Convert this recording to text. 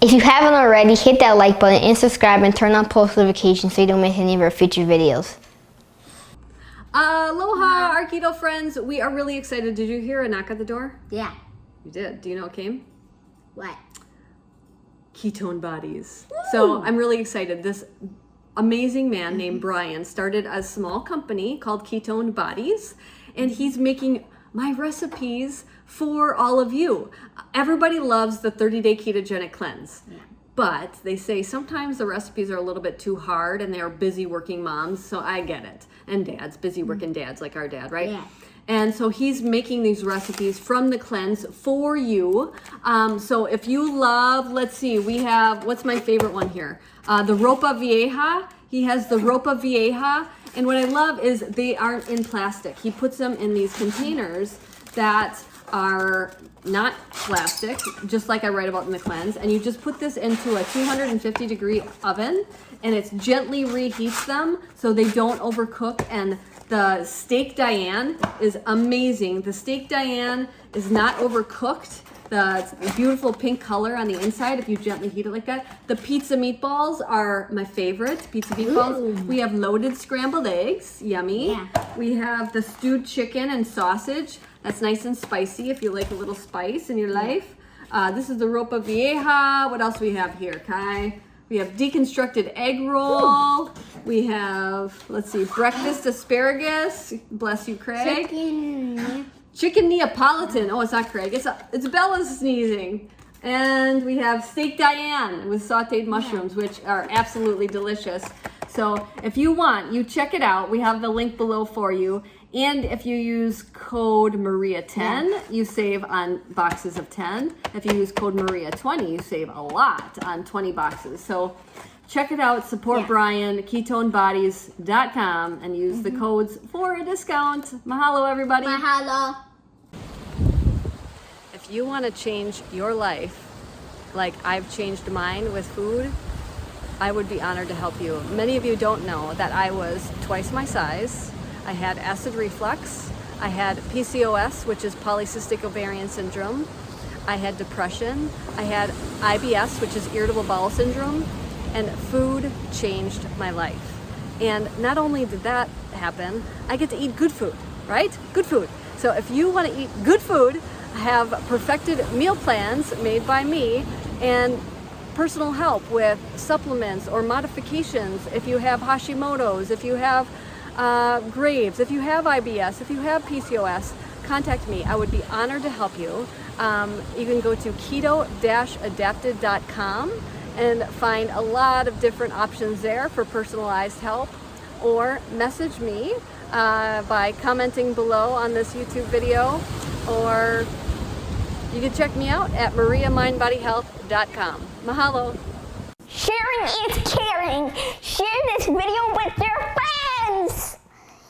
If you haven't already, hit that like button and subscribe and turn on post notifications so you don't miss any of our future videos. Aloha, our keto friends. We are really excited. Did you hear a knock at the door? Yeah. You did. Do you know what came? What? Ketone bodies. Woo! So I'm really excited. This amazing man named Brian started a small company called Ketone Bodies, and he's making my recipes for all of you. Everybody loves the 30-day ketogenic cleanse. Yeah. But they say sometimes the recipes are a little bit too hard and they're busy working moms, so I get it. And dads, busy working dads like our dad, right? Yeah. And so he's making these recipes from the cleanse for you. So if you love, let's see, we have, what's my favorite one here? The Ropa Vieja. He has the Ropa Vieja. And what I love is they aren't in plastic. He puts them in these containers that are not plastic, just like I write about in the cleanse. And you just put this into a 250-degree oven, and it gently reheats them so they don't overcook. And the Steak Diane is amazing. The Steak Diane is not overcooked. The beautiful pink color on the inside, if you gently heat it like that. The pizza meatballs are my favorite. Pizza meatballs. Ooh. We have loaded scrambled eggs. Yummy. Yeah. We have the stewed chicken and sausage. That's nice and spicy if you like a little spice in your life. This is the Ropa Vieja. What else we have here, Kai? We have deconstructed egg roll. Ooh. We have, let's see, breakfast asparagus. Bless you, Craig. Chicken Neapolitan. Oh, it's not Craig. It's Bella's sneezing. And we have Steak Diane with sauteed mushrooms, which are absolutely delicious. So if you want, you check it out. We have the link below for you. And if you use code Maria10, you save on boxes of 10. If you use code Maria20, you save a lot on 20 boxes. So check it out. Support Brian, ketonebodies.com, and use the codes for a discount. Mahalo, everybody. Mahalo. If you want to change your life like I've changed mine with food, I would be honored to help you. Many of you don't know that I was twice my size. I had acid reflux. I had PCOS, which is polycystic ovarian syndrome. I had depression. I had IBS, which is irritable bowel syndrome. And food changed my life. And not only did that happen, I get to eat good food, right? Good food. So if you want to eat good food, I have perfected meal plans made by me and personal help with supplements or modifications. If you have Hashimoto's, if you have Graves, if you have IBS, if you have PCOS, contact me. I would be honored to help you. You can go to keto-adapted.com and find a lot of different options there for personalized help, or message me by commenting below on this YouTube video, or you can check me out at mariamindbodyhealth.com. Mahalo. Sharing is caring. Share this video with your friends.